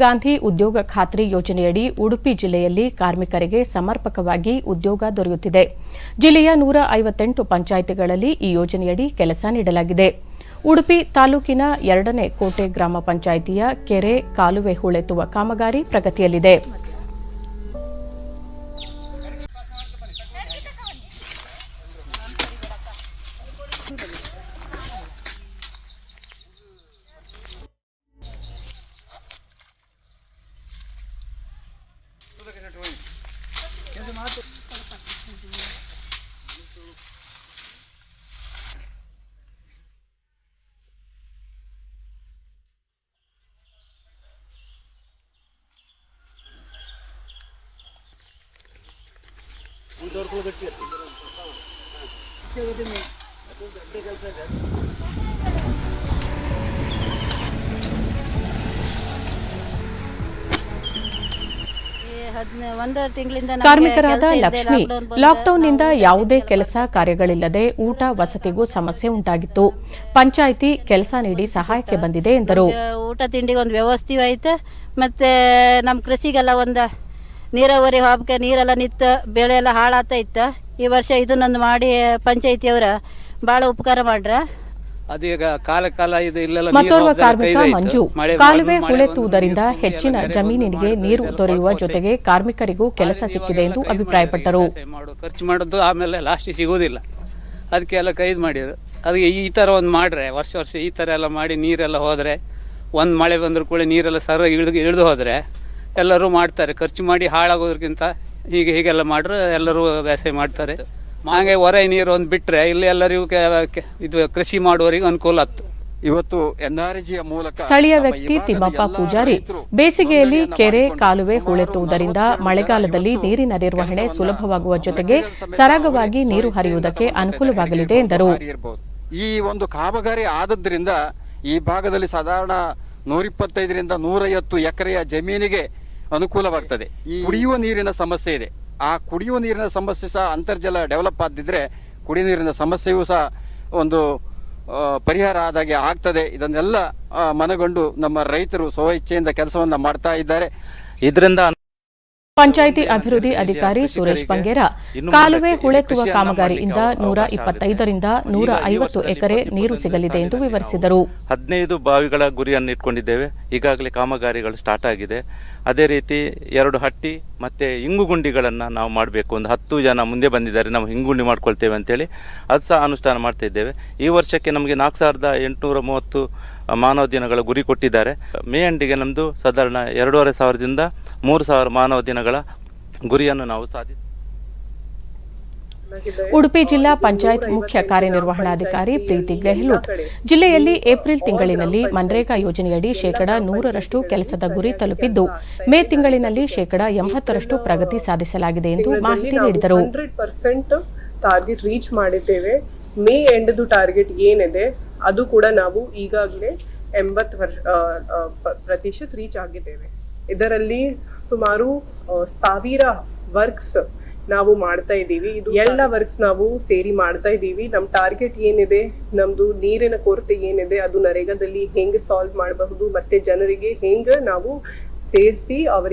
ಗಾಂಧಿ ಉದ್ಯೋಗ ಖಾತ್ರಿ ಯೋಜನೆಯಡಿ ಉಡುಪಿ ಜಿಲ್ಲೆಯಲ್ಲಿ ಕಾರ್ಮಿಕರಿಗೆ ಸಮರ್ಪಕವಾಗಿ ಉದ್ಯೋಗ ದೊರೆಯುತ್ತಿದೆ. ಜಿಲ್ಲೆಯ 158 ಪಂಚಾಯಿತಿಗಳಲ್ಲಿ ಈ ಯೋಜನೆಯಡಿ ಕೆಲಸ ನೀಡಲಾಗಿದೆ. ಉಡುಪಿ ತಾಲೂಕಿನ 2ನೇ ಕೋಟೆ ಗ್ರಾಮ ಪಂಚಾಯಿತಿಯ ಕೆರೆ ಕಾಲುವೆ ಹೂಳೆತ್ತುವ ಕಾಮಗಾರಿ ಪ್ರಗತಿಯಲ್ಲಿದೆ. ಕಾರ್ಮಿಕರಾದ ಲಕ್ಷ್ಮಿ ಲಾಕ್ಡೌನ್ನಿಂದ ಯಾವುದೇ ಕೆಲಸ ಕಾರ್ಯಗಳಿಲ್ಲದೆ ಊಟ ವಸತಿಗೂ ಸಮಸ್ಯೆ ಉಂಟಾಗಿತ್ತು. ಪಂಚಾಯಿತಿ ಕೆಲಸ ನೀಡಿ ಸಹಾಯಕ್ಕೆ ಬಂದಿದೆ ಎಂದರು. ಊಟ ತಿಂಡಿಗೆ ಒಂದು ವ್ಯವಸ್ಥೆ ಐತೆ, ಮತ್ತೆ ನಮ್ಮ ಕೃಷಿಗೆಲ್ಲ ಒಂದು ನೀರಾವರಿ ಹಾಬಕ್ಕೆ ನೀರೆಲ್ಲ ನಿಂತು ಬೆಳೆ ಎಲ್ಲ ಹಾಳಾಗ್ತಾ. ಈ ವರ್ಷ ಇದನ್ನೊಂದು ಮಾಡಿ ಪಂಚಾಯಿತಿಯವರ ಭಾಳ ಉಪಕಾರ ಮಾಡ್ರ. ಮತ್ತೋರ್ವ ಕಾರ್ಮಿಕ ಮಂಜು ಕಾಲುವೆ ಹೂಳೆತ್ತುವುದರಿಂದ ಹೆಚ್ಚಿನ ಜಮೀನಿಗೆ ನೀರು ದೊರೆಯುವ ಜೊತೆಗೆ ಕಾರ್ಮಿಕರಿಗೂ ಕೆಲಸ ಸಿಕ್ಕಿದೆ ಎಂದು ಅಭಿಪ್ರಾಯಪಟ್ಟರು. ಖರ್ಚು ಮಾಡೋದು ಆಮೇಲೆ ಲಾಸ್ಟ್ ಸಿಗೋದಿಲ್ಲ, ಅದಕ್ಕೆ ಎಲ್ಲ ಕೈದು ಮಾಡಿದ್ರು. ಅದಕ್ಕೆ ಈ ಥರ ಒಂದು ಮಾಡ್ರೆ ವರ್ಷ ಈ ಥರ ಎಲ್ಲ ಮಾಡಿ ನೀರೆಲ್ಲ ಹೋದರೆ, ಒಂದು ಮಳೆ ಬಂದರೂ ಕೂಡ ನೀರೆಲ್ಲ ಸರಿಯಾಗಿ ಇಳಿದು ಹೋದರೆ ಎಲ್ಲರೂ ಮಾಡ್ತಾರೆ. ಖರ್ಚು ಮಾಡಿ ಹಾಳಾಗೋದ್ರಕ್ಕಿಂತ ಹೀಗೆಲ್ಲ ಮಾಡ್ರೆ ಎಲ್ಲರೂ ವ್ಯವಸಾಯ ಮಾಡ್ತಾರೆ. ಹಾಗೆ ಹೊರ ನೀರು ಒಂದು ಬಿಟ್ಟರೆ ಇಲ್ಲಿ ಎಲ್ಲರಿಗೂ ಇದು ಕೃಷಿ ಮಾಡುವವರಿಗೆ ಅನುಕೂಲ ಆಗ್ತದೆ. ಇವತ್ತು ಎನ್ಆರ್ಜಿಯ ಮೂಲಕ ಸ್ಥಳೀಯ ವ್ಯಕ್ತಿ ತಿಮ್ಮಪ್ಪ ಪೂಜಾರಿ ಬೇಸಿಗೆಯಲ್ಲಿ ಕೆರೆ ಕಾಲುವೆ ಹೂಳೆತ್ತುವುದರಿಂದ ಮಳೆಗಾಲದಲ್ಲಿ ನೀರಿನ ನಿರ್ವಹಣೆ ಸುಲಭವಾಗುವ ಜೊತೆಗೆ ಸರಾಗವಾಗಿ ನೀರು ಹರಿಯುವುದಕ್ಕೆ ಅನುಕೂಲವಾಗಲಿದೆ ಎಂದರು. ಈ ಒಂದು ಕಾಮಗಾರಿ ಆದದ್ರಿಂದ ಈ ಭಾಗದಲ್ಲಿ ಸಾಧಾರಣ 125ರಿಂದ 150 ಎಕರೆಯ ಜಮೀನಿಗೆ ಅನುಕೂಲವಾಗ್ತದೆ. ಈ ಕುಡಿಯುವ ನೀರಿನ ಸಮಸ್ಯೆ ಇದೆ. ಆ ಕುಡಿಯುವ ನೀರಿನ ಸಮಸ್ಯೆ ಸಹ ಅಂತರ್ಜಲ ಡೆವಲಪ್ ಆದಿದ್ರೆ ಕುಡಿಯುವ ನೀರಿನ ಸಮಸ್ಯೆಯೂ ಸಹ ಒಂದು ಪರಿಹಾರ ಆದಾಗೆ ಆಗ್ತದೆ. ಇದನ್ನೆಲ್ಲ ಮನಗೊಂಡು ನಮ್ಮ ರೈತರು ಸ್ವಇಚ್ಛೆಯಿಂದ ಕೆಲಸವನ್ನ ಮಾಡ್ತಾ ಇದ್ದಾರೆ. ಇದರಿಂದ ಪಂಚಾಯಿತಿ ಅಭಿವೃದ್ಧಿ ಅಧಿಕಾರಿ ಸುರೇಶ್ ಬಂಗೇರ ಕಾಲುವೆ ಹೂಳೆತ್ತುವ ಕಾಮಗಾರಿಯಿಂದ 125ರಿಂದ 150 ಎಕರೆ ನೀರು ಸಿಗಲಿದೆ ಎಂದು ವಿವರಿಸಿದರು. 15 ಬಾವಿಗಳ ಗುರಿಯನ್ನು ಇಟ್ಕೊಂಡಿದ್ದೇವೆ. ಈಗಾಗಲೇ ಕಾಮಗಾರಿಗಳು ಸ್ಟಾರ್ಟ್ ಆಗಿದೆ. ಅದೇ ರೀತಿ 2 ಹಟ್ಟಿ ಮತ್ತು ಇಂಗುಗುಂಡಿಗಳನ್ನು ನಾವು ಮಾಡಬೇಕು. ಒಂದು 10 ಜನ ಮುಂದೆ ಬಂದಿದ್ದಾರೆ, ನಾವು ಹಿಂಗುಂಡಿ ಮಾಡ್ಕೊಳ್ತೇವೆ ಅಂತೇಳಿ ಅದು ಸಹ ಅನುಷ್ಠಾನ ಮಾಡ್ತಾ ಇದ್ದೇವೆ. ಈ ವರ್ಷಕ್ಕೆ ನಮಗೆ 4830 ಮಾನವ ದಿನಗಳ ಗುರಿ ಕೊಟ್ಟಿದ್ದಾರೆ. ಮೇ ಎಂಡಿಗೆ ನಮ್ಮದು ಸಾಧಾರಣ 2500ದಿಂದ 3000 ಮಾನವ ದಿನಗಳ ಗುರಿಯನ್ನು ನಾವು ಸಾಧಿಸಿದ್ದೇವೆ. ಉಡುಪಿ ಜಿಲ್ಲಾ ಪಂಚಾಯತ್ ಮುಖ್ಯ ಕಾರ್ಯನಿರ್ವಹಣಾಧಿಕಾರಿ ಪ್ರೀತಿ ಗೆಹ್ಲೋಟ್ ಜಿಲ್ಲೆಯಲ್ಲಿ ಏಪ್ರಿಲ್ ತಿಂಗಳಿನಲ್ಲಿ ಮನ್ರೇಗಾ ಯೋಜನೆಯಡಿ 100% ಕೆಲಸದ ಗುರಿ ತಲುಪಿದ್ದು, ಮೇ ತಿಂಗಳಿನಲ್ಲಿ 80% ಪ್ರಗತಿ ಸಾಧಿಸಲಾಗಿದೆ ಎಂದು ಮಾಹಿತಿ ನೀಡಿದರು. 100% ಟಾರ್ಗೆಟ್ ರೀಚ್ ಮಾಡಿದ್ದೇವೆ. ಮೇ ಎಂಡ್ದು ಟಾರ್ಗೆಟ್ ಏನಿದೆ ಅದು ಕೂಡ ನಾವು ಈಗಾಗಲೇ 80% ರೀಚ್ ಆಗಿದ್ದೇವೆ. ಇದರಲ್ಲಿ ಸುಮಾರು 1000 ವರ್ಕ್ಸ್ ನಾವು ಮಾಡ್ತಾ ಇದ್ದೀವಿ. ಇದು ಎಲ್ಲ ವರ್ಕ್ಸ್ ನಾವು ಸೇರಿ ಮಾಡ್ತಾ ಇದ್ದೀವಿ. ನಮ್ ಟಾರ್ಗೆಟ್ ಏನಿದೆ, ನಮ್ದು ನೀರಿನ ಕೊರತೆ ಏನಿದೆ ಅದು ನರೇಗಾದಲ್ಲಿ ಹೆಂಗೆ ಸಾಲ್ವ್ ಮಾಡಬಹುದು, ಮತ್ತೆ ಜನರಿಗೆ ಹೆಂಗೆ ನಾವು ಸೇರಿಸಿ ಅವರಿಗೆ